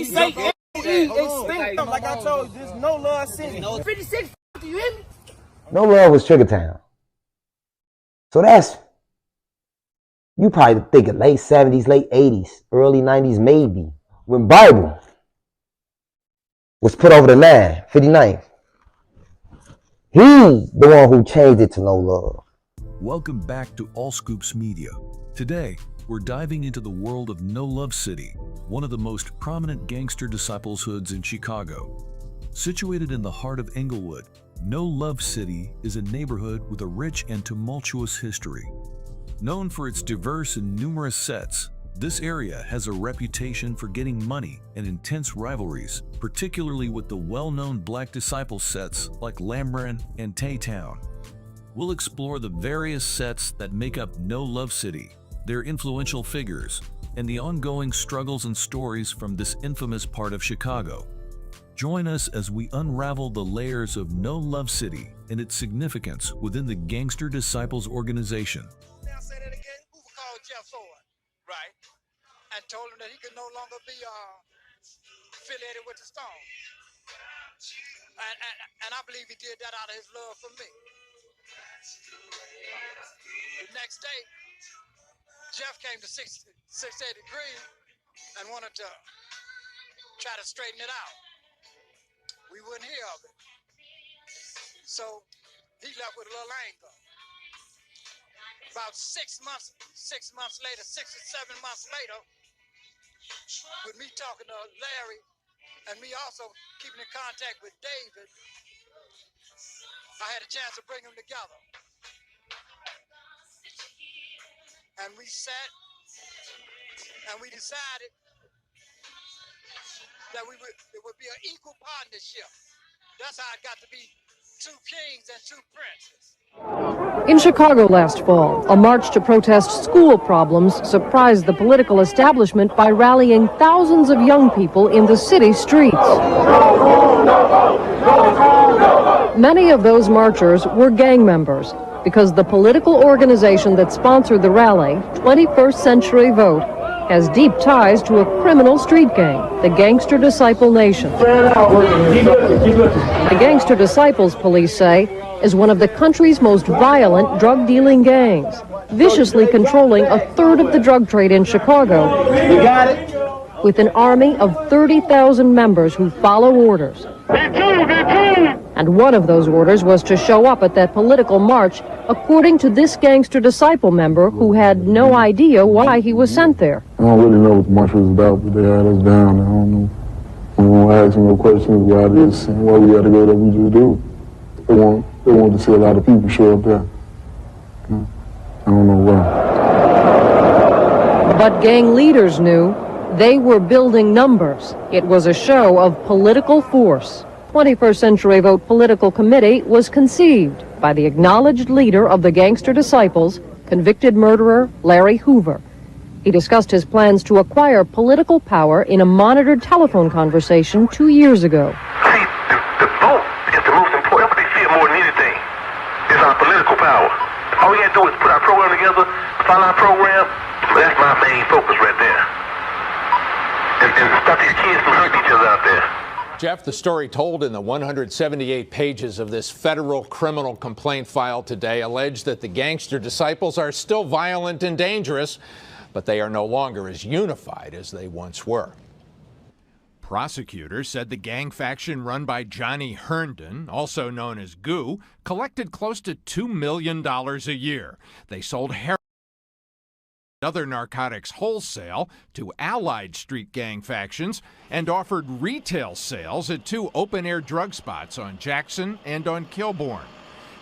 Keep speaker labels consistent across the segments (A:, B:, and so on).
A: Say expand. Like I told you, there's no love city. 56, you hear me?
B: No Love was Triggertown. So that's, you probably think of late 70s, late 80s, early 90s maybe, when Bible was put over the line, 59th. He's the one who changed it to No Love.
C: Welcome back to All Scoops Media. Today, we're diving into the world of No Love City, one of the most prominent Gangster Disciples hoods in Chicago. Situated in the heart of Englewood, No Love City is a neighborhood with a rich and tumultuous history. Known for its diverse and numerous sets, this area has a reputation for getting money and intense rivalries, particularly with the well-known Black Disciple sets like Lamron and Town. We'll explore the various sets that make up No Love City, their influential figures, and the ongoing struggles and stories from this infamous part of Chicago. Join us as we unravel the layers of No Love City and its significance within the Gangster Disciples organization.
D: Now say that again. Who called Jeff Ford? Right. And told him that he could no longer be affiliated with the Stone. And I believe he did that out of his love for me. The next day, Jeff came to 680 Degrees and wanted to try to straighten it out. We wouldn't hear of it. So he left with a little anger. About 6 months later, 6 or 7 months later, with me talking to Larry and me also keeping in contact with David, I had a chance to bring them together. And we sat and we decided that it would be an equal partnership. That's how it got to be 2 kings and 2 princes.
E: In Chicago last fall, a march to protest school problems surprised the political establishment by rallying thousands of young people in the city streets. Many of those marchers were gang members, because the political organization that sponsored the rally, 21st Century Vote, has deep ties to a criminal street gang, the Gangster Disciple Nation. The Gangster Disciples, police say, is one of the country's most violent drug-dealing gangs, viciously controlling a third of the drug trade in Chicago, with an army of 30,000 members who follow orders. And one of those orders was to show up at that political march, according to this Gangster Disciple member who had no idea why he was sent there.
F: I don't really know what the march was about, but they had us down. I don't know. We won't ask them no questions why this and why we had to go that we just do. They wanted to see a lot of people show up there. I don't know why.
E: But gang leaders knew they were building numbers. It was a show of political force. 21st Century Vote Political Committee was conceived by the acknowledged leader of the Gangster Disciples, convicted murderer Larry Hoover. He discussed his plans to acquire political power in a monitored telephone conversation 2 years ago.
G: See, the vote is the most important. What they fear more than anything is our political power. All we got to do is put our program together, follow our program. That's my main focus right there. And stop these kids from hurting each other out there.
H: Jeff, the story told in the 178 pages of this federal criminal complaint filed today alleged that the Gangster Disciples are still violent and dangerous, but they are no longer as unified as they once were. Prosecutors said the gang faction run by Johnny Herndon, also known as Goo, collected close to $2 million a year. They sold heroin and other narcotics wholesale to allied street gang factions and offered retail sales at 2 open-air drug spots on Jackson and on Kilbourne.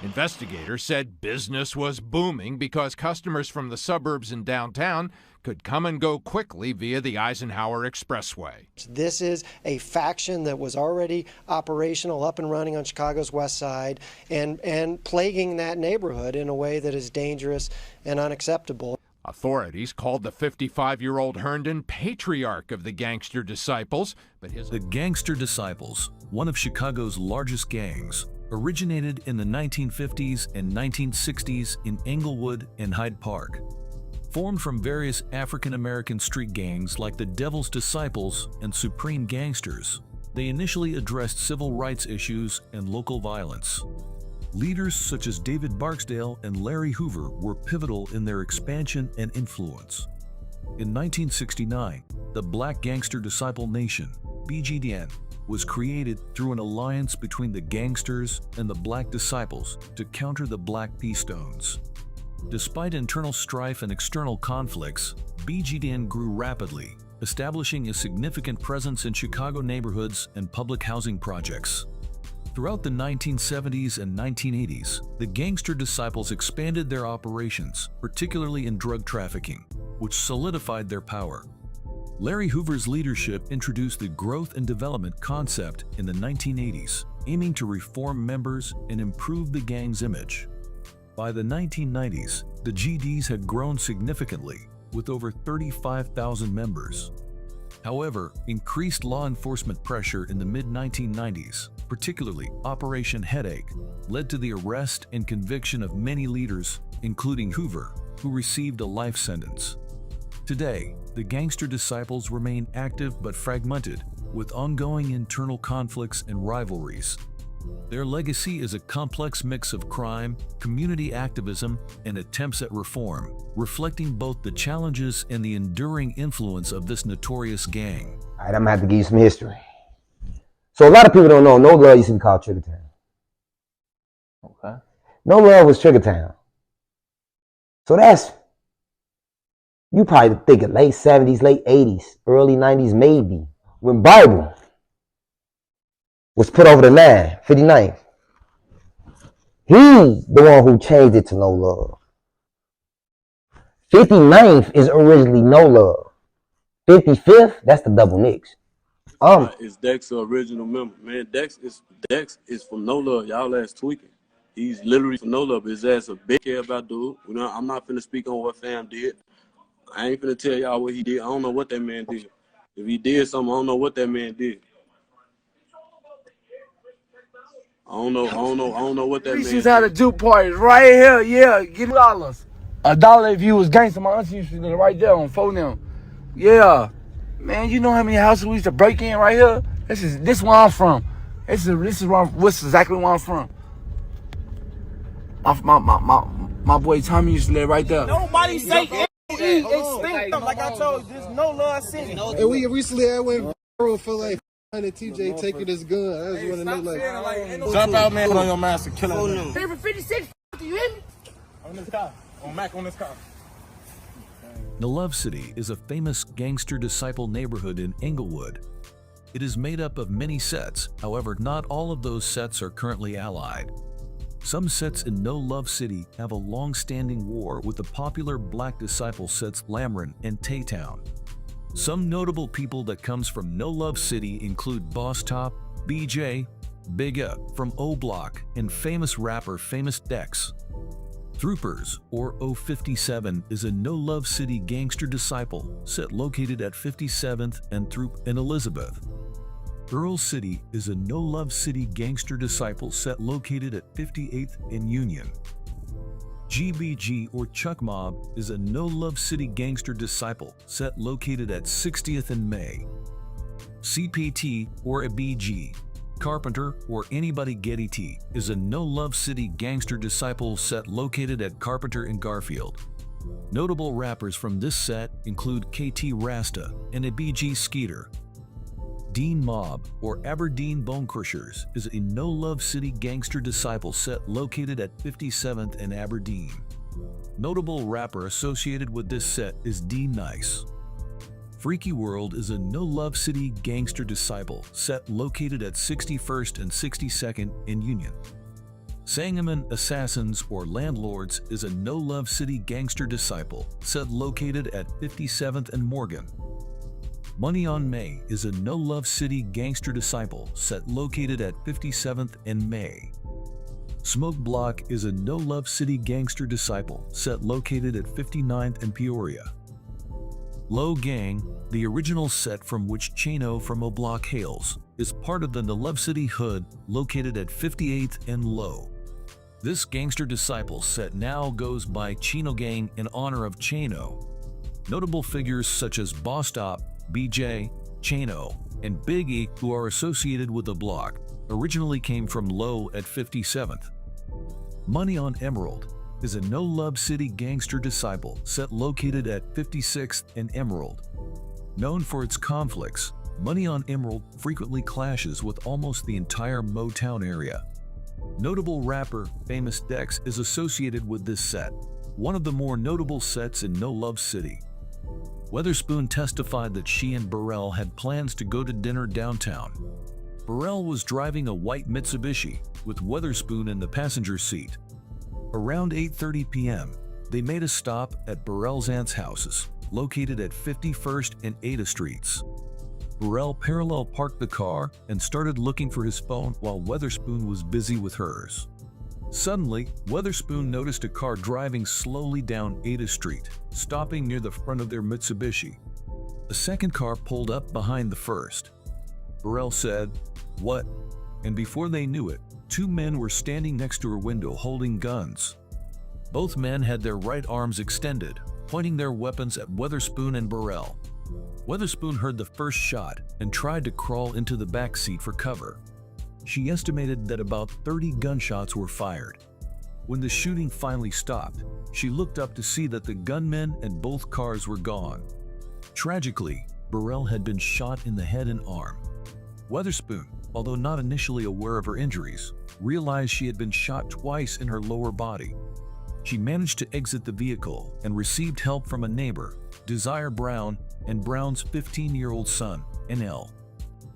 H: Investigators said business was booming because customers from the suburbs and downtown could come and go quickly via the Eisenhower Expressway.
I: This is a faction that was already operational, up and running on Chicago's west side, and plaguing that neighborhood in a way that is dangerous and unacceptable.
H: Authorities called the 55-year-old Herndon patriarch of the Gangster Disciples, but
C: The Gangster Disciples, one of Chicago's largest gangs, originated in the 1950s and 1960s in Englewood and Hyde Park. Formed from various African-American street gangs like the Devil's Disciples and Supreme Gangsters, they initially addressed civil rights issues and local violence. Leaders such as David Barksdale and Larry Hoover were pivotal in their expansion and influence. In 1969, the Black Gangster Disciple Nation, BGDN, was created through an alliance between the gangsters and the Black Disciples to counter the Black P. Stones. Despite internal strife and external conflicts, BGDN grew rapidly, establishing a significant presence in Chicago neighborhoods and public housing projects. Throughout the 1970s and 1980s, the Gangster Disciples expanded their operations, particularly in drug trafficking, which solidified their power. Larry Hoover's leadership introduced the growth and development concept in the 1980s, aiming to reform members and improve the gang's image. By the 1990s, the GDs had grown significantly, with over 35,000 members. However, increased law enforcement pressure in the mid-1990s, particularly Operation Headache, led to the arrest and conviction of many leaders, including Hoover, who received a life sentence. Today, the Gangster Disciples remain active but fragmented, with ongoing internal conflicts and rivalries. Their legacy is a complex mix of crime, community activism, and attempts at reform, reflecting both the challenges and the enduring influence of this notorious gang.
B: All right, I'm gonna have to give you some history. So a lot of people don't know, No Love used to be called Triggertown.
J: Okay.
B: No Love was Triggertown. So that's, you probably think of late 70s, late 80s, early 90s maybe, when Bible was put over the line, 59th. He's the one who changed it to No Love. 59th is originally No Love. 55th, that's the double nicks.
J: Is Dex the original member? Man, Dex is from No Love. Y'all ass tweaking. He's literally from No Love. His ass a big care about dude. You know, I'm not finna speak on what fam did. I ain't finna tell y'all what he did. I don't know what that man did. If he did something, I don't know what that man did. I don't know what that man did.
A: Reese's had a juke party right here, yeah. Give $2. $1 if you was gangster. My auntie used to live right there on phone now. Yeah. Man, you know how many houses we used to break in right here? This where I'm from. This is exactly where I'm from. My boy Tommy used to live right there. Nobody say extinct. Like I told you, there's No Love City.
K: And we recently had one viral for like TJ taking his gun. I just want to know like
A: jump out, man, put on your mask and kill him.
L: Favorite 56, you hear me?
A: On this car. On Mac on this car.
C: No Love City is a famous gangster disciple neighborhood in Englewood. It is made up of many sets, however, not all of those sets are currently allied. Some sets in No Love City have a long-standing war with the popular Black Disciple sets Lamron and Taytown. Some notable people that comes from No Love City include Boss Top, BJ, Big Up from O Block, and famous rapper Famous Dex. Troopers, or O57, is a No Love City gangster disciple set located at 57th and Throop in Elizabeth. Earl City is a No Love City gangster disciple set located at 58th and Union. GBG or Chuck Mob is a No Love City gangster disciple set located at 60th and May. CPT or a BG, Carpenter or Anybody Getty T is a No Love City gangster disciple set located at Carpenter and Garfield. Notable rappers from this set include KT Rasta and a BG Skeeter. Dean Mob or Aberdeen Bone Crushers is a No Love City gangster disciple set located at 57th and Aberdeen. Notable rapper associated with this set is D Nice. Freaky World is a No Love City gangster disciple set located at 61st and 62nd in Union. Sangamon Assassins or Landlords is a No Love City gangster disciple set located at 57th and Morgan. Money on May is a No Love City gangster disciple set located at 57th and May. Smoke Block is a No Love City gangster disciple set located at 59th and Peoria. Low Gang, the original set from which Chano from O Block hails, is part of the No Love City Hood located at 58th and Low. This Gangster Disciples set now goes by Chino Gang in honor of Chano. Notable figures such as Boss Top, BJ, Chano, and Big E, who are associated with the block, originally came from Low at 57th. Money on Emerald is a no-love city gangster disciple set located at 56th and Emerald. Known for its conflicts, Money on Emerald frequently clashes with almost the entire MoeTown area. Notable rapper Famous Dex is associated with this set, one of the more notable sets in No Love City. Weatherspoon testified that she and Burrell had plans to go to dinner downtown. Burrell was driving a white Mitsubishi with Weatherspoon in the passenger seat. Around 8:30 p.m., they made a stop at Burrell's aunt's houses, located at 51st and Ada Streets. Burrell parallel parked the car and started looking for his phone while Weatherspoon was busy with hers. Suddenly, Weatherspoon noticed a car driving slowly down Ada Street, stopping near the front of their Mitsubishi. A second car pulled up behind the first. Burrell said, "What?" And before they knew it, two men were standing next to her window holding guns. Both men had their right arms extended, pointing their weapons at Weatherspoon and Burrell. Weatherspoon heard the first shot and tried to crawl into the back seat for cover. She estimated that about 30 gunshots were fired. When the shooting finally stopped, she looked up to see that the gunmen and both cars were gone. Tragically, Burrell had been shot in the head and arm. Weatherspoon, although not initially aware of her injuries, realized she had been shot twice in her lower body. She managed to exit the vehicle and received help from a neighbor, Desire Brown, and Brown's 15-year-old son, NL.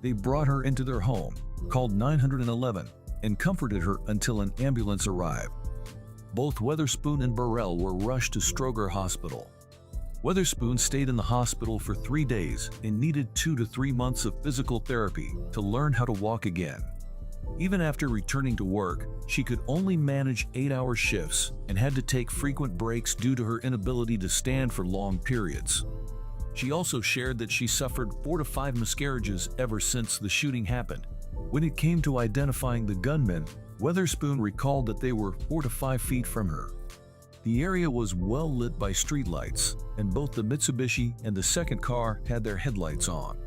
C: They brought her into their home, called 911, and comforted her until an ambulance arrived. Both Weatherspoon and Burrell were rushed to Stroger Hospital. Weatherspoon stayed in the hospital for 3 days and needed 2 to 3 months of physical therapy to learn how to walk again. Even after returning to work, she could only manage 8-hour shifts and had to take frequent breaks due to her inability to stand for long periods. She also shared that she suffered 4 to 5 miscarriages ever since the shooting happened. When it came to identifying the gunmen, Weatherspoon recalled that they were 4 to 5 feet from her. The area was well lit by streetlights, and both the Mitsubishi and the second car had their headlights on.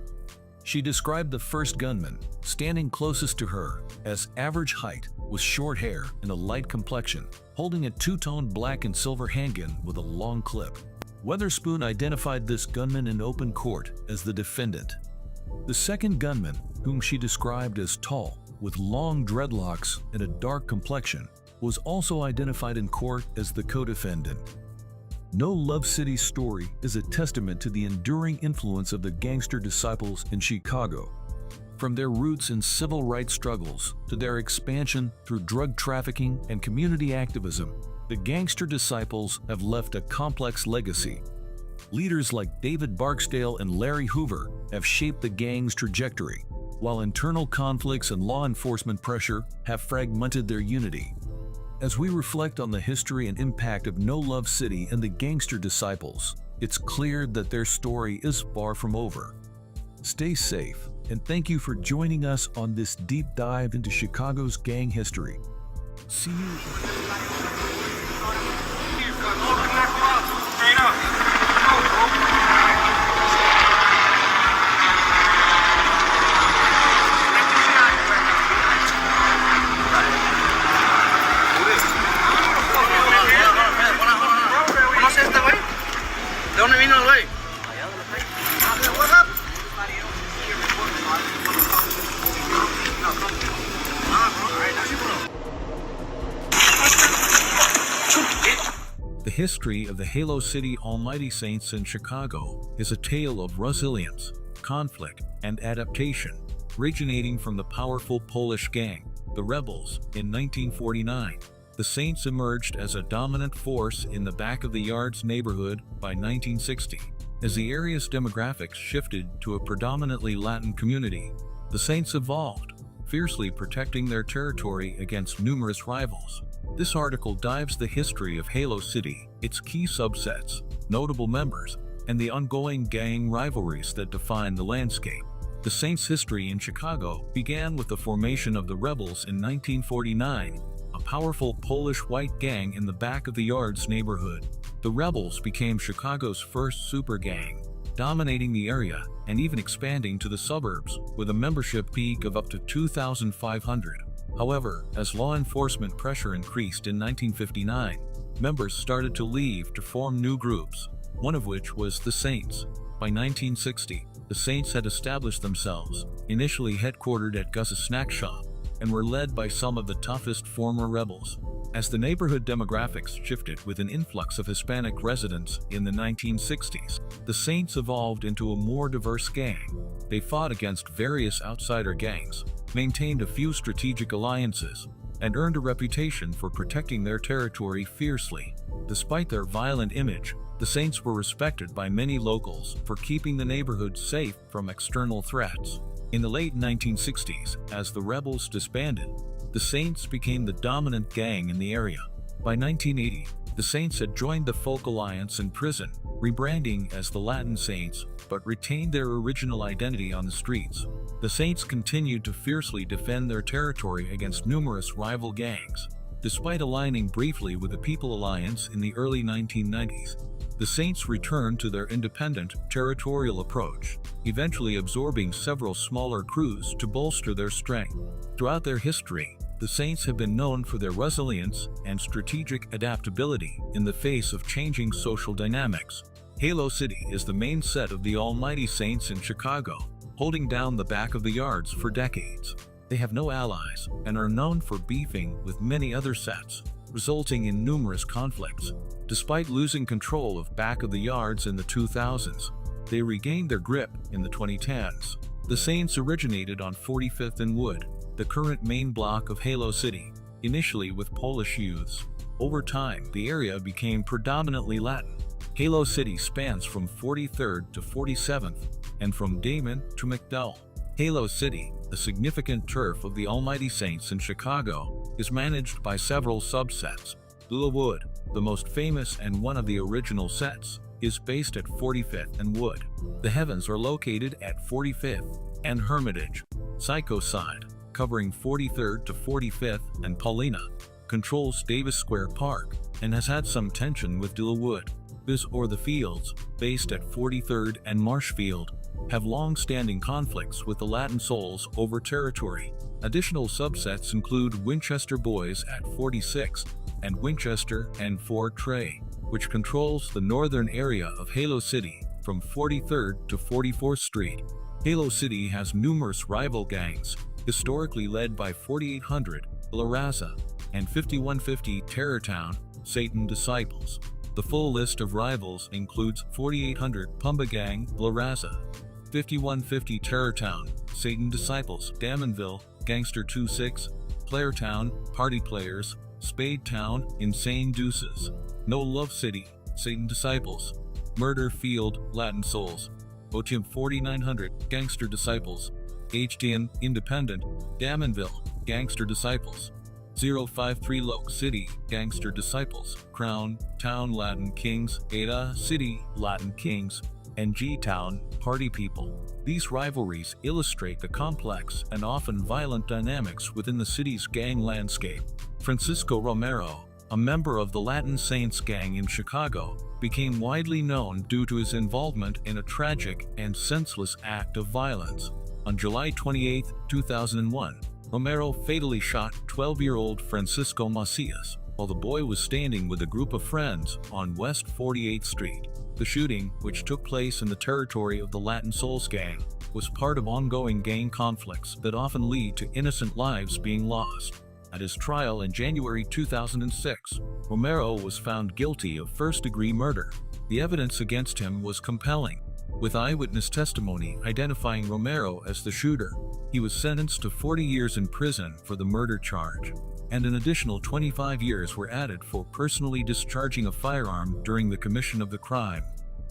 C: She described the first gunman, standing closest to her, as average height, with short hair and a light complexion, holding a two-tone black and silver handgun with a long clip. Weatherspoon identified this gunman in open court as the defendant. The second gunman, whom she described as tall, with long dreadlocks and a dark complexion, was also identified in court as the co-defendant. No Love City's story is a testament to the enduring influence of the Gangster Disciples in Chicago. From their roots in civil rights struggles to their expansion through drug trafficking and community activism, the Gangster Disciples have left a complex legacy. Leaders like David Barksdale and Larry Hoover have shaped the gang's trajectory, while internal conflicts and law enforcement pressure have fragmented their unity. As we reflect on the history and impact of No Love City and the Gangster Disciples, it's clear that their story is far from over. Stay safe, and thank you for joining us on this deep dive into Chicago's gang history. See you.
M: ¿De dónde vino el güey?
C: The history of the Halo City Almighty Saints in Chicago is a tale of resilience, conflict, and adaptation, originating from the powerful Polish gang, the Rebels, in 1949. The Saints emerged as a dominant force in the Back of the Yards neighborhood by 1960. As the area's demographics shifted to a predominantly Latin community, the Saints evolved, fiercely protecting their territory against numerous rivals. This article dives the history of Halo City, its key subsets, notable members, and the ongoing gang rivalries that define the landscape. The Saints' history in Chicago began with the formation of the Rebels in 1949, a powerful Polish white gang in the back of the yards neighborhood. The Rebels became Chicago's first super gang, dominating the area and even expanding to the suburbs with a membership peak of up to 2,500. However, as law enforcement pressure increased in 1959, members started to leave to form new groups, one of which was the Saints. By 1960, the Saints had established themselves, initially headquartered at Gus's snack shop, and were led by some of the toughest former rebels. As the neighborhood demographics shifted with an influx of Hispanic residents in the 1960s, the Saints evolved into a more diverse gang. They fought against various outsider gangs, maintained a few strategic alliances, and earned a reputation for protecting their territory fiercely. Despite their violent image, the Saints were respected by many locals for keeping the neighborhood safe from external threats. In the late 1960s, as the rebels disbanded, the Saints became the dominant gang in the area. By 1980, the Saints had joined the Folk Alliance in prison, rebranding as the Latin Saints, but retained their original identity on the streets. The Saints continued to fiercely defend their territory against numerous rival gangs. Despite aligning briefly with the People Alliance in the early 1990s, the Saints returned to their independent, territorial approach, eventually absorbing several smaller crews to bolster their strength. Throughout their history, the Saints have been known for their resilience and strategic adaptability in the face of changing social dynamics. Halo City is the main set of the Almighty Saints in Chicago, holding down the back of the yards for decades. They have no allies and are known for beefing with many other sets, resulting in numerous conflicts. Despite losing control of back of the yards in the 2000s, they regained their grip in the 2010s. The Saints originated on 45th and Wood, the current main block of Halo City, initially with Polish youths. Over time, the area became predominantly Latin. Halo City spans from 43rd to 47th, and from Damon to McDowell. Halo City, a significant turf of the Almighty Saints in Chicago, is managed by several subsets. Wood, the most famous and one of the original sets, is based at 45th and Wood. The Heavens are located at 45th and Hermitage. Psychoside, covering 43rd to 45th and Paulina, controls Davis Square Park and has had some tension with Wood. This or the Fields, based at 43rd and Marshfield, have long-standing conflicts with the Latin Souls over territory. Additional subsets include Winchester Boys at 46th and Winchester and Fort Trey, which controls the northern area of Halo City from 43rd to 44th Street. Halo City has numerous rival gangs, historically led by 4800 La Raza and 5150 Terrortown Satan Disciples. The full list of rivals includes 4800 Pumba Gang La Raza, 5150 Terrortown Satan Disciples, Damonville, Gangster 26, Playertown, Party Players, Spadetown, Insane Deuces, No Love City, Satan Disciples, Murder Field, Latin Souls, OTM 4900, Gangster Disciples, HDN, Independent, Damonville, Gangster Disciples, 053 Loke City, Gangster Disciples, Crown, Town Latin Kings, Ada City, Latin Kings, and G-Town, Party People. These rivalries illustrate the complex and often violent dynamics within the city's gang landscape. Francisco Romero, a member of the Latin Saints gang in Chicago, became widely known due to his involvement in a tragic and senseless act of violence. On July 28, 2001, Romero fatally shot 12-year-old Francisco Macias while the boy was standing with a group of friends on West 48th Street. The shooting, which took place in the territory of the Latin Souls gang, was part of ongoing gang conflicts that often lead to innocent lives being lost. At his trial in January 2006, Romero was found guilty of first-degree murder. The evidence against him was compelling, with eyewitness testimony identifying Romero as the shooter. He was sentenced to 40 years in prison for the murder charge, and an additional 25 years were added for personally discharging a firearm during the commission of the crime,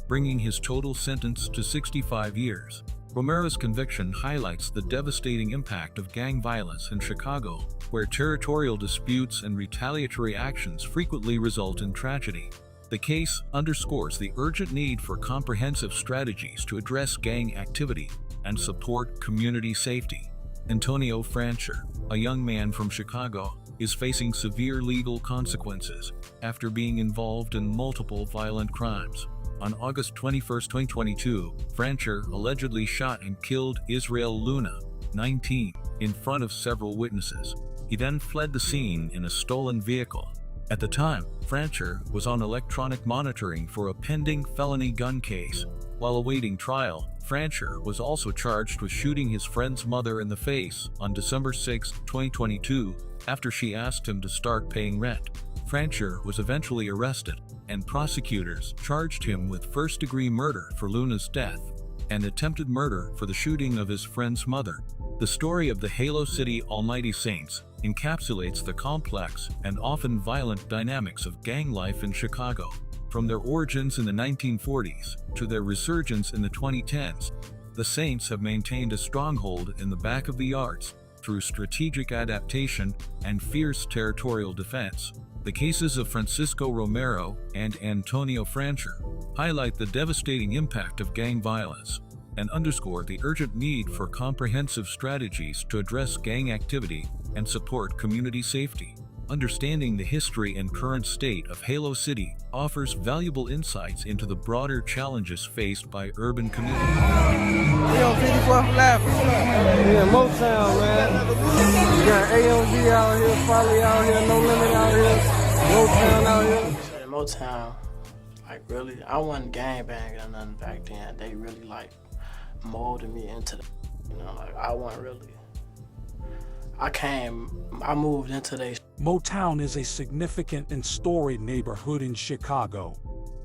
C: bringing his total sentence to 65 years. Romero's conviction highlights the devastating impact of gang violence in Chicago, where territorial disputes and retaliatory actions frequently result in tragedy. The case underscores the urgent need for comprehensive strategies to address gang activity and support community safety. Antonio Francher, a young man from Chicago, is facing severe legal consequences after being involved in multiple violent crimes. On August 21, 2022, Francher allegedly shot and killed Israel Luna, 19, in front of several witnesses. He then fled the scene in a stolen vehicle. At the time, Francher was on electronic monitoring for a pending felony gun case. While awaiting trial, Francher was also charged with shooting his friend's mother in the face on December 6, 2022, after she asked him to start paying rent. Francher was eventually arrested, and prosecutors charged him with first-degree murder for Luna's death and attempted murder for the shooting of his friend's mother. The story of the Halo City Almighty Saints encapsulates the complex and often violent dynamics of gang life in Chicago. From their origins in the 1940s to their resurgence in the 2010s, the Saints have maintained a stronghold in the back of the yards through strategic adaptation and fierce territorial defense. The cases of Francisco Romero and Antonio Francher highlight the devastating impact of gang violence and underscore the urgent need for comprehensive strategies to address gang activity and support community safety. Understanding the history and current state of Halo City offers valuable insights into the broader challenges faced by urban communities.
K: We on 54th Left. We in MoeTown, man. We got AMG out here, Folly out here, No Limit out here, MoeTown out here.
N: MoeTown, like really, I wasn't gangbanging or nothing back then. They really like molded me into the, like I wasn't really. I moved into they.
O: MoeTown is a significant and storied neighborhood in Chicago,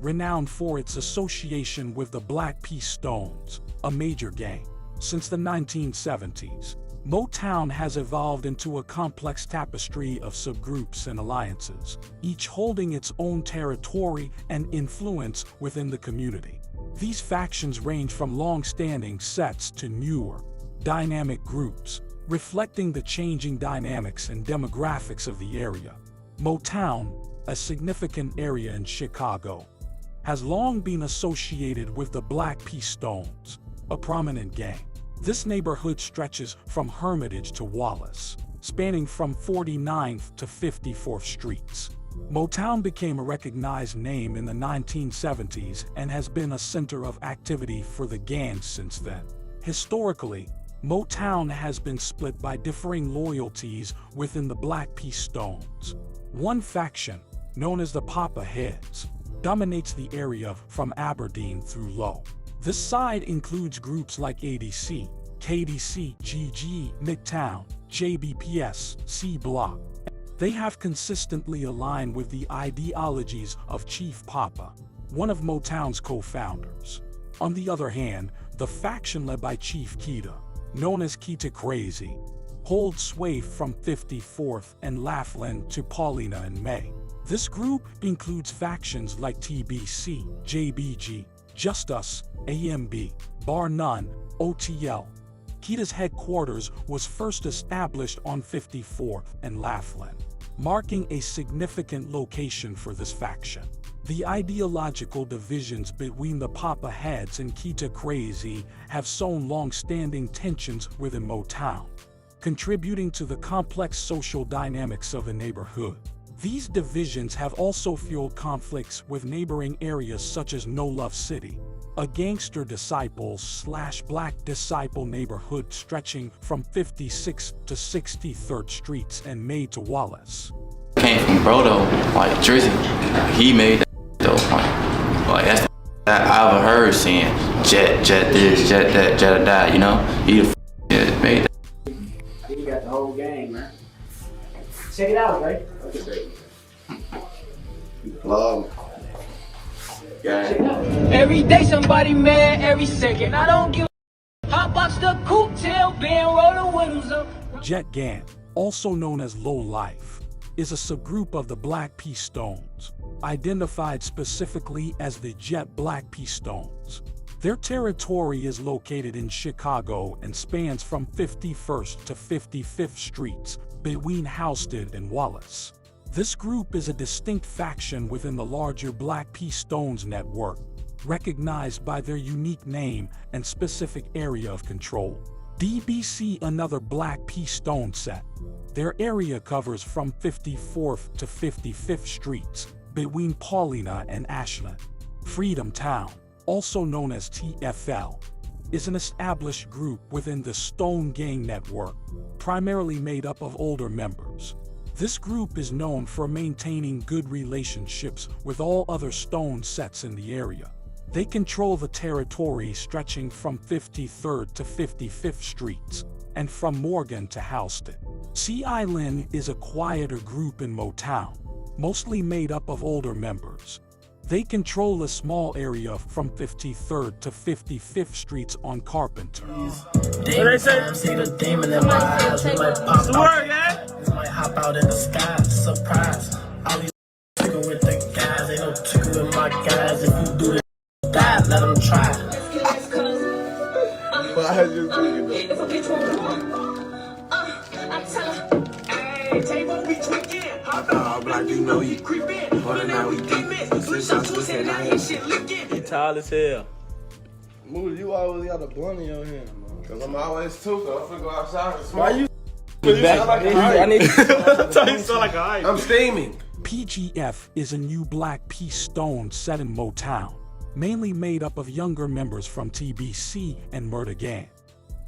O: renowned for its association with the Black P. Stones, a major gang. Since the 1970s, MoeTown has evolved into a complex tapestry of subgroups and alliances, each holding its own territory and influence within the community. These factions range from long-standing sets to newer, dynamic groups, reflecting the changing dynamics and demographics of the area. MoeTown, a significant area in Chicago, has long been associated with the Black P. Stones, a prominent gang. This neighborhood stretches from Hermitage to Wallace, spanning from 49th to 54th Streets. MoeTown became a recognized name in the 1970s and has been a center of activity for the gang since then. Historically, MoeTown has been split by differing loyalties within the Black P. Stones. One faction, known as the Poppa Heads, dominates the area from Aberdeen through Low. This side includes groups like ADC, KDC, GG, McTown, JBPS, C Block. They have consistently aligned with the ideologies of Chief Poppa, one of MoeTown's co-founders. On the other hand, the faction led by Chief Keeta, known as Keeta Crazy, holds sway from 54th and Laughlin to Paulina and May. This group includes factions like TBC, JBG, Just Us, AMB, Bar None, OTL. Keeta's headquarters was first established on 54th and Laughlin, marking a significant location for this faction. The ideological divisions between the Poppa Heads and Keeta Crazy have sown long-standing tensions within MoeTown, contributing to the complex social dynamics of the neighborhood. These divisions have also fueled conflicts with neighboring areas such as No Love City, a Gangster Disciples / Black Disciple neighborhood stretching from 56th to 63rd Streets and May to Wallace.
M: Came from Brodo, like Drizzy. He made that though. Like that's that I ever heard saying jet this, jet that, jet that, you know? He the made that.
N: You got the whole gang, man. Check it out, right?
M: Love.
L: Every day somebody mad, every second. I don't give a hot box the coupe tail, band, roll the windows up.
O: Jet Gang, also known as Low Life, is a subgroup of the Black P. Stones, identified specifically as the Jet Black P. Stones. Their territory is located in Chicago and spans from 51st to 55th Streets between Houston and Wallace. This group is a distinct faction within the larger Black P. Stones network, recognized by their unique name and specific area of control. DBC, another Black P. Stone set, Their area covers from 54th to 55th Streets, between Paulina and Ashland. Freedom Town, also known as TFL, is an established group within the Stone Gang network, primarily made up of older members. This group is known for maintaining good relationships with all other Stone sets in the area. They control the territory stretching from 53rd to 55th Streets, and from Morgan to Halsted. Sea Island is a quieter group in MoeTown, mostly made up of older members. They control a small area from 53rd to 55th Streets on Carpenter.
L: Demon time, see the demon in my eyes. We might pop out. We might hop out in the sky, surprise. All these chicken with the guys, ain't no chicken with my guys. If you do this, die, let them try.
K: Like you know, he more than we deep. He tall as hell.
P: Moody, you always got a blunt in your hand, man.
K: Cause I'm always too, so I'm finna go outside and smoke.
P: Why you?
K: I need to sound like a hype. I'm steaming.
O: PGF is a new Black P Stone set in MoeTown, mainly made up of younger members from TBC and Murder Gang.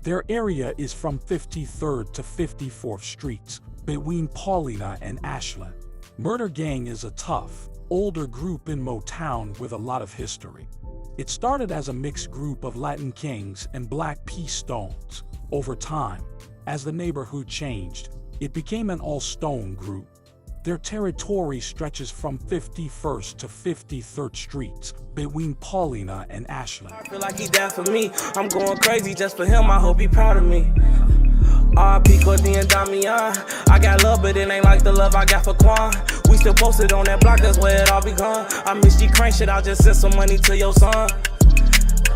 O: Their area is from 53rd to 54th Streets, between Paulina and Ashland. Murder Gang is a tough, older group in MoeTown with a lot of history. It started as a mixed group of Latin Kings and Black P Stones. Over time, as the neighborhood changed, it became an all-Stone group. Their territory stretches from 51st to 53rd Streets, between Paulina and Ashland.
K: I feel like he died for me. I'm going crazy just for him. I hope he proud of me. R.P. Courtney and Damian. I got love, but it ain't like the love I got for Quan. We still posted on that block, that's where it all begun. I miss G Crank shit, I'll just send some money to your son.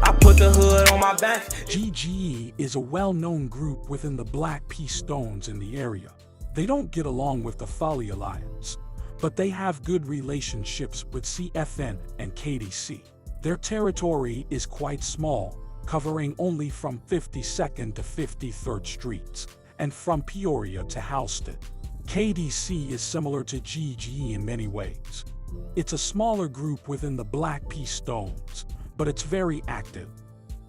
K: I put the hood on my back.
O: GGE is a well-known group within the Black P Stones in the area. They don't get along with the Folly Alliance, but they have good relationships with CFN and KDC. Their territory is quite small, covering only from 52nd to 53rd Streets, and from Peoria to Halsted. KDC is similar to GGE in many ways. It's a smaller group within the Black P Stones, but it's very active.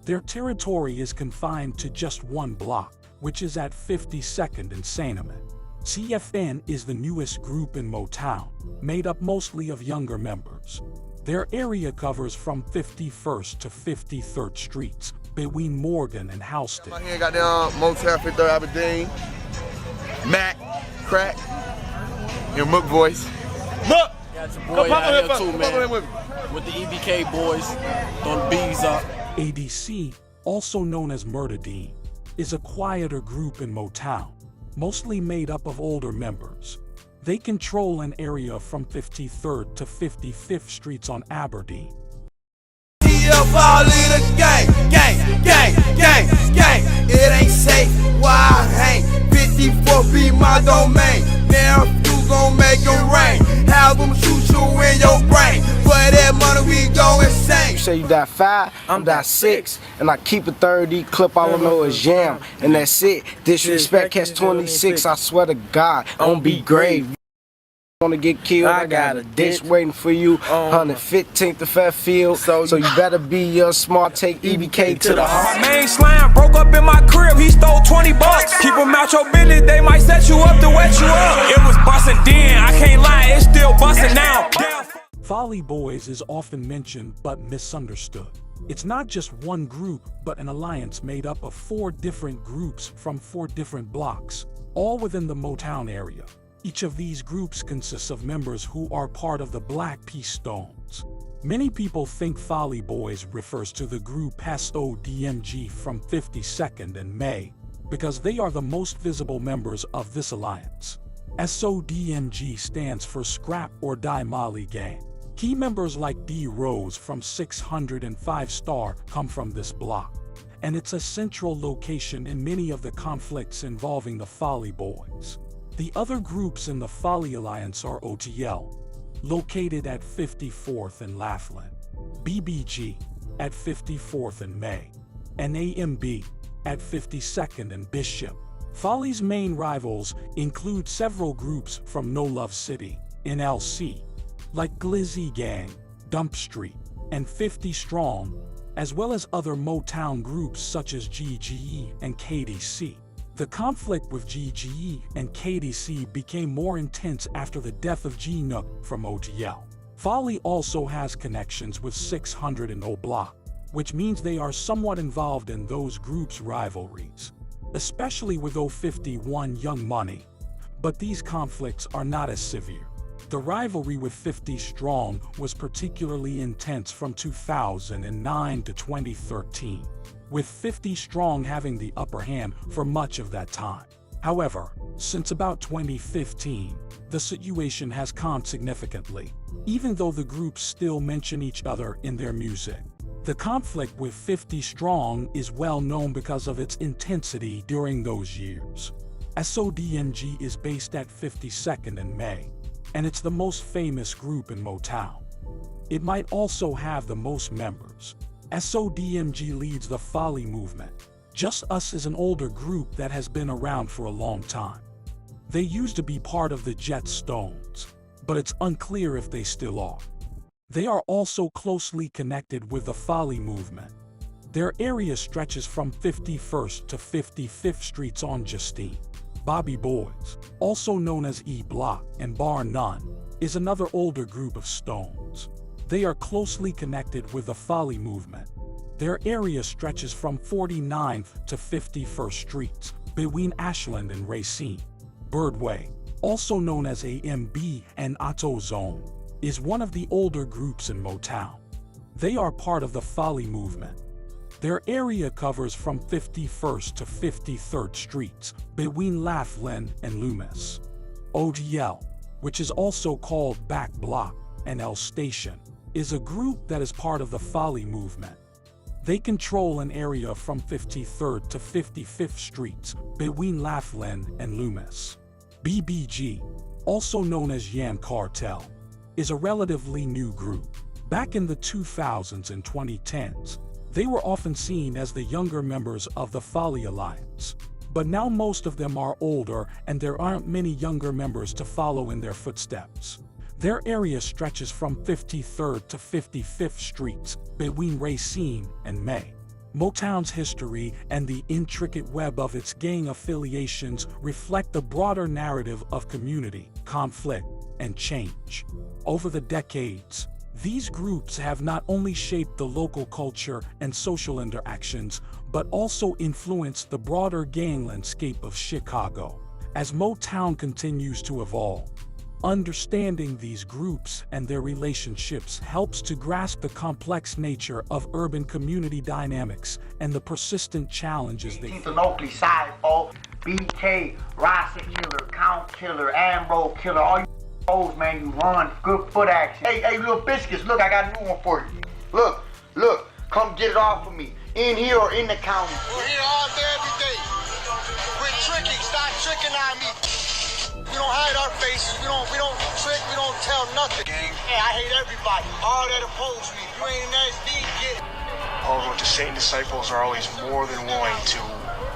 O: Their territory is confined to just one block, which is at 52nd and Saineman. CFN is the newest group in MoeTown, made up mostly of younger members. Their area covers from 51st to 53rd Streets, between Morgan and Halsted.
Q: My here got down MoeTown, 53rd Aberdeen, Mac, Crack, and Mook voice. Mook!
K: Got your boy out here too, man. With the EBK boys, throwing bees up.
O: ADC, also known as Murder Dean, is a quieter group in MoeTown, mostly made up of older members. They control an area from 53rd to 55th Streets on Aberdeen.
Q: It ain't safe, why I hang. 54 be my domain. Now you gon' make it rain. Have them shoot you in your brain. For that money we go insane.
K: You say you die 5, I'm die 6. And I keep a 30 clip, all I know is jam. And that's it. Disrespect catch 26, I swear to God, don't be grave. Want to get killed, I got a ditch waiting for you. 115th to Fairfield, so you better be your smart, take EBK to the heart.
R: My main slam broke up in my crib, he stole 20 bucks. Keep him out your business, they might set you up to wet you up. It was busting then, I can't lie, it's still busting now.
O: FollyBoyz is often mentioned but misunderstood. It's not just one group, but an alliance made up of 4 different groups from 4 different blocks, all within the MoeTown area. Each of these groups consists of members who are part of the Black P Stones. Many people think FollyBoyz refers to the group SODMG from 52nd and May, because they are the most visible members of this alliance. SODMG stands for Scrap or Die Molly Gang. Key members like D Rose from 605 Star come from this block, and it's a central location in many of the conflicts involving the FollyBoyz. The other groups in the Folly Alliance are OTL, located at 54th and Laughlin, BBG at 54th and May, and AMB at 52nd and Bishop. Folly's main rivals include several groups from No Love City, NLC, like Glizzy Gang, Dump Street, and 50 Strong, as well as other MoeTown groups such as GGE and KDC. The conflict with GGE and KDC became more intense after the death of G-Nook from OTL. Folly also has connections with 600 and O Block, which means they are somewhat involved in those groups' rivalries, especially with 051 Young Money. But these conflicts are not as severe. The rivalry with 50 Strong was particularly intense from 2009 to 2013, with 50 Strong having the upper hand for much of that time. However, since about 2015, the situation has calmed significantly, even though the groups still mention each other in their music. The conflict with 50 Strong is well known because of its intensity during those years. SODMG is based at 52nd and May, and it's the most famous group in MoeTown. It might also have the most members. SODMG leads the Folly movement. Just Us is an older group that has been around for a long time. They used to be part of the Jetstones, but it's unclear if they still are. They are also closely connected with the Folly movement. Their area stretches from 51st to 55th Streets on Justine. Bobby Boys, also known as E Block and Bar None, is another older group of Stones. They are closely connected with the Folly movement. Their area stretches from 49th to 51st Streets, between Ashland and Racine. Birdway, also known as AMB and Auto Zone, is one of the older groups in MoeTown. They are part of the Folly movement. Their area covers from 51st to 53rd Streets, between Laughlin and Loomis. ODL, which is also called Back Block and L Station, is a group that is part of the Folly movement. They control an area from 53rd to 55th Streets, between Laughlin and Loomis. BBG, also known as Yam Cartel, is a relatively new group. Back in the 2000s and 2010s, they were often seen as the younger members of the Folly Alliance. But now most of them are older and there aren't many younger members to follow in their footsteps. Their area stretches from 53rd to 55th Streets, between Racine and May. MoeTown's history and the intricate web of its gang affiliations reflect the broader narrative of community, conflict, and change. Over the decades, these groups have not only shaped the local culture and social interactions, but also influenced the broader gang landscape of Chicago. As MoeTown continues to evolve, understanding these groups and their relationships helps to grasp the complex nature of urban community dynamics and the persistent challenges they face.
S: Keeta Crazy, Cypher, BK, Rasa Killer, Count Killer, Ambo Killer, all you man, you run, good foot action. Hey, little biscuits, look, I got a new one for you. Look, come get it off of me. In here or in the county. We're here all day, every day. We're tricking, stop tricking on me. We don't hide our faces, we don't trick, we don't tell nothing. Hey, I hate everybody, all that oppose me. If you ain't nasty, get it.
T: Although the Satan Disciples are always more than willing to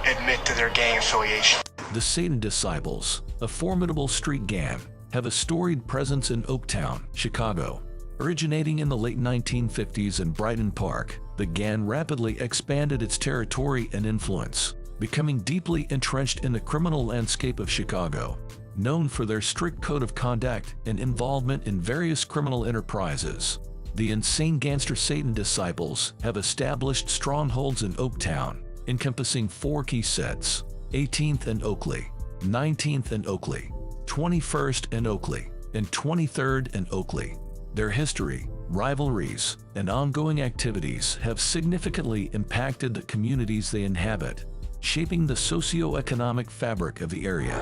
T: admit to their gang affiliation.
C: The Satan Disciples, a formidable street gang, have a storied presence in Oaktown, Chicago. Originating in the late 1950s in Brighton Park, the gang rapidly expanded its territory and influence, becoming deeply entrenched in the criminal landscape of Chicago. Known for their strict code of conduct and involvement in various criminal enterprises, the insane gangster Satan Disciples have established strongholds in Oaktown, encompassing 4 key sets: 18th and Oakley, 19th and Oakley, 21st and Oakley, and 23rd and Oakley. Their history, rivalries, and ongoing activities have significantly impacted the communities they inhabit, shaping the socio-economic fabric of the area.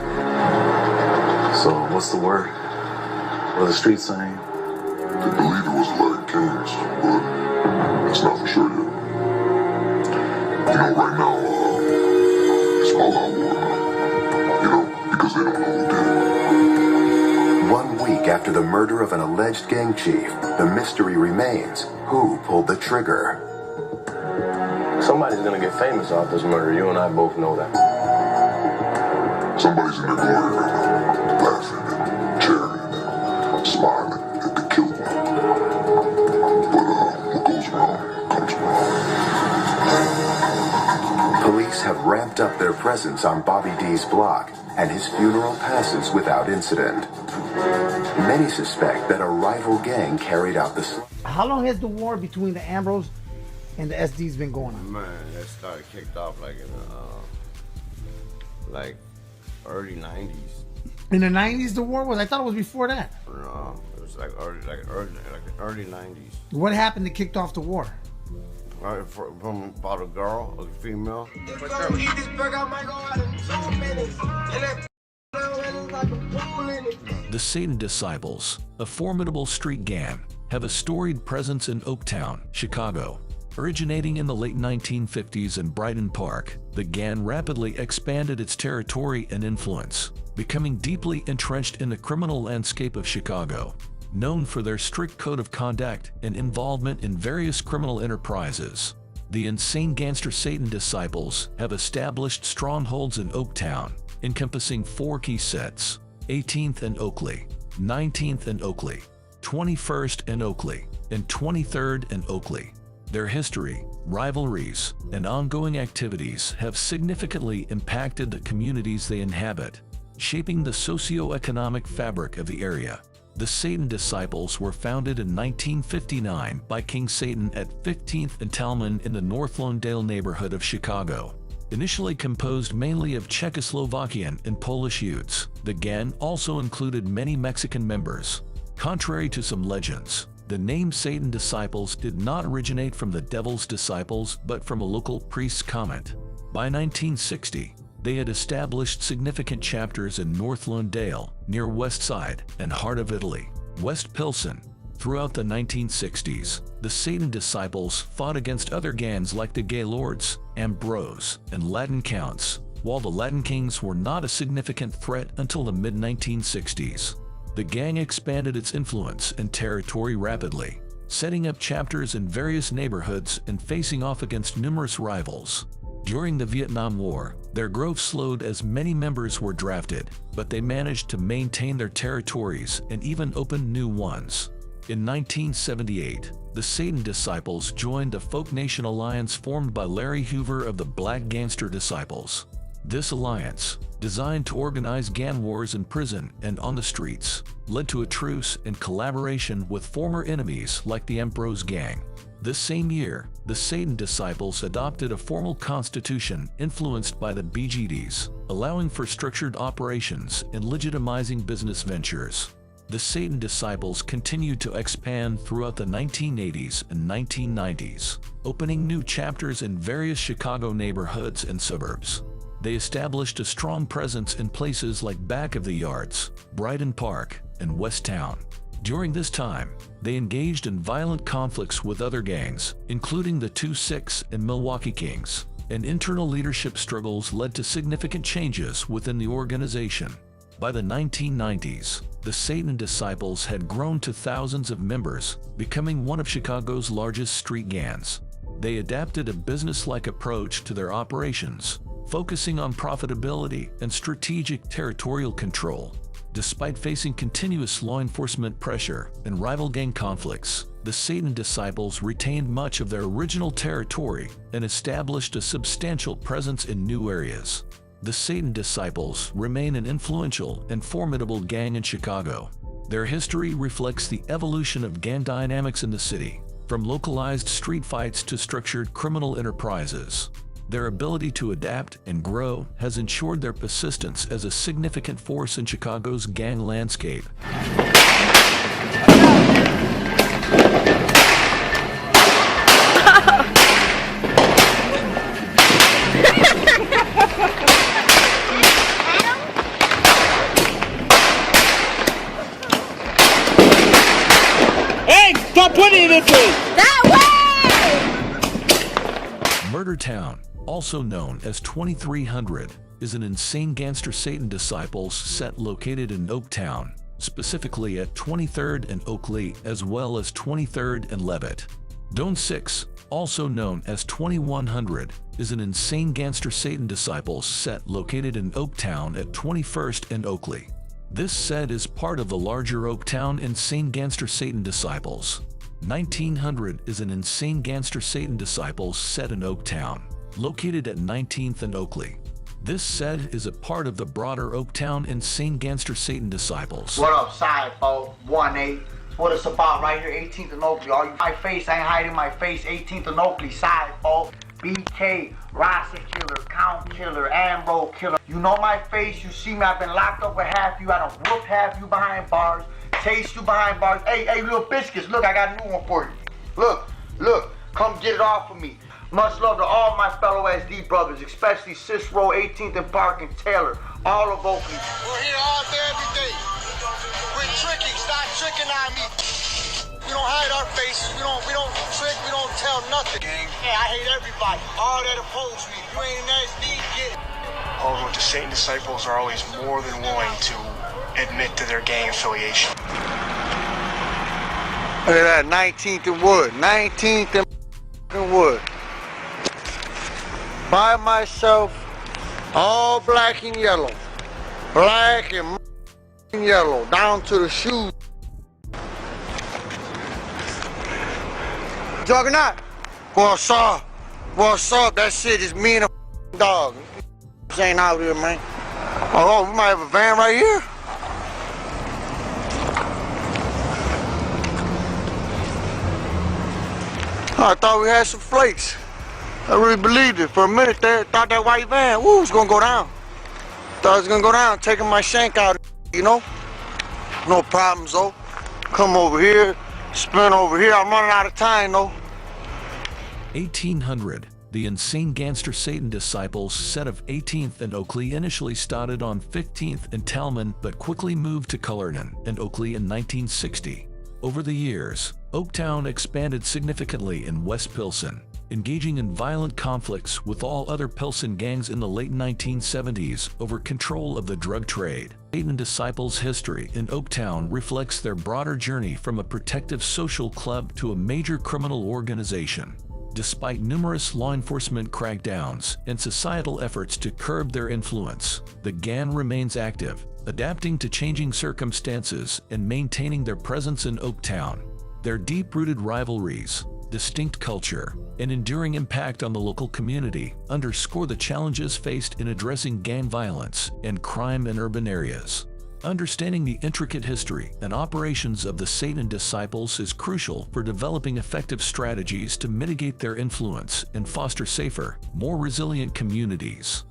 U: So, what's the word? What are the streets saying?
F: They believe it was legacies, but that's not for sure yet. Right now, it's all out war, because they don't know who did it.
V: 1 week after the murder of an alleged gang chief, the mystery remains. Who pulled the trigger?
U: Somebody's gonna get famous off this murder. You and I both know that.
F: Somebody's in their glory right now, laughing and cheering and smiling that they killed me. But what goes around comes around.
V: Police have ramped up their presence on Bobby D's block, and his funeral passes without incident. Many suspect that a rival gang carried out the
D: How long has the war between the Ambrose and the SDs been going on?
E: Man, that started kicked off like in like early 90s.
D: In the 90s, the war was? I thought it was before that.
E: No, it was like early 90s.
D: What happened that kicked off the war?
E: Right, from about a girl, a female.
C: The Satan Disciples, a formidable street gang, have a storied presence in Oaktown, Chicago. Originating in the late 1950s in Brighton Park, the gang rapidly expanded its territory and influence, becoming deeply entrenched in the criminal landscape of Chicago. Known for their strict code of conduct and involvement in various criminal enterprises, the insane gangster Satan Disciples have established strongholds in Oaktown, encompassing 4 key sets: 18th and Oakley, 19th and Oakley, 21st and Oakley, and 23rd and Oakley. Their history, rivalries, and ongoing activities have significantly impacted the communities they inhabit, shaping the socio-economic fabric of the area. The Satan Disciples were founded in 1959 by King Satan at 15th and Talman in the North Lawndale neighborhood of Chicago. Initially composed mainly of Czechoslovakian and Polish youths, the gang also included many Mexican members. Contrary to some legends, the name Satan Disciples did not originate from the Devil's Disciples but from a local priest's comment. By 1960, they had established significant chapters in North Lawndale, near West Side and heart of Italy, West Pilsen. Throughout the 1960s, the Satan Disciples fought against other gangs like the Gaylords, Ambrose, and Latin Counts, while the Latin Kings were not a significant threat until the mid-1960s. The gang expanded its influence and territory rapidly, setting up chapters in various neighborhoods and facing off against numerous rivals. During the Vietnam War, their growth slowed as many members were drafted, but they managed to maintain their territories and even open new ones. In 1978, the Satan Disciples joined the Folk Nation Alliance formed by Larry Hoover of the Black Gangster Disciples. This alliance, designed to organize gang wars in prison and on the streets, led to a truce and collaboration with former enemies like the Ambrose Gang. This same year, the Satan Disciples adopted a formal constitution influenced by the BGDs, allowing for structured operations and legitimizing business ventures. The Satan Disciples continued to expand throughout the 1980s and 1990s, opening new chapters in various Chicago neighborhoods and suburbs. They established a strong presence in places like Back of the Yards, Brighton Park, and West Town. During this time, they engaged in violent conflicts with other gangs, including the 2-6 and Milwaukee Kings, and internal leadership struggles led to significant changes within the organization. By the 1990s, the Satan Disciples had grown to thousands of members, becoming one of Chicago's largest street gangs. They adapted a business-like approach to their operations, focusing on profitability and strategic territorial control. Despite facing continuous law enforcement pressure and rival gang conflicts, the Satan Disciples retained much of their original territory and established a substantial presence in new areas. The Satan Disciples remain an influential and formidable gang in Chicago. Their history reflects the evolution of gang dynamics in the city, from localized street fights to structured criminal enterprises. Their ability to adapt and grow has ensured their persistence as a significant force in Chicago's gang landscape.
W: Hey, stop putting it in that way!
C: MoeTown, also known as 2300, is an insane gangster Satan Disciples set located in Oaktown, specifically at 23rd and Oakley as well as 23rd and Levitt. Zone 6, also known as 2100, is an insane Gangster Satan Disciples set located in Oaktown at 21st and Oakley. This set is part of the larger Oaktown Insane Gangster Satan Disciples. 1900 is an insane Gangster Satan Disciples set in Oaktown, located at 19th and Oakley. This set is a part of the broader Oaktown Insane Gangster Satan Disciples.
S: What up, side folks? 1-8. What it's about right here, 18th and Oakley. All you, my face, I ain't hiding my face. 18th and Oakley, side folks. BK, Rasa killer, Count killer, Ambo killer. You know my face, you see me, I've been locked up with half you. I done whooped half you behind bars, chased you behind bars. Hey, little biscuits, look, I got a new one for you. Look, come get it off of me. Much love to all my fellow SD brothers, especially Cicero, 18th and Park, and Taylor, all of Oakley.
Q: We're here all day, every day. We're tricking, stop tricking on me. We don't hide our faces, we don't trick, we don't tell nothing. Hey, I hate everybody, all that oppose me. If you ain't an SD, get it.
T: Although the Satan Disciples are always more than willing to admit to their gang affiliation.
S: Look at that, 19th and Wood, 19th and Wood. By myself, all black and yellow. Black and yellow, down to the shoes. Juggernaut, what's up? That shit is me and a dog. This ain't out here, man. Oh, we might have a van right here. I thought we had some flakes. I really believed it. For a minute there, thought that white van, was gonna go down. Thought it was gonna go down, taking my shank out, you know? No problems, though. Come over here, spin over here. I'm running out of time, though.
C: 1800, the Insane Gangster Satan Disciples set of 18th and Oakley initially started on 15th and Talman but quickly moved to Cullerton and Oakley in 1960. Over the years, Oaktown expanded significantly in West Pilsen, engaging in violent conflicts with all other Pilsen gangs in the late 1970s over control of the drug trade. Satan Disciples' history in Oaktown reflects their broader journey from a protective social club to a major criminal organization. Despite numerous law enforcement crackdowns and societal efforts to curb their influence, the gang remains active, adapting to changing circumstances and maintaining their presence in Oaktown. Their deep-rooted rivalries, distinct culture, and enduring impact on the local community underscore the challenges faced in addressing gang violence and crime in urban areas. Understanding the intricate history and operations of the Satan Disciples is crucial for developing effective strategies to mitigate their influence and foster safer, more resilient communities.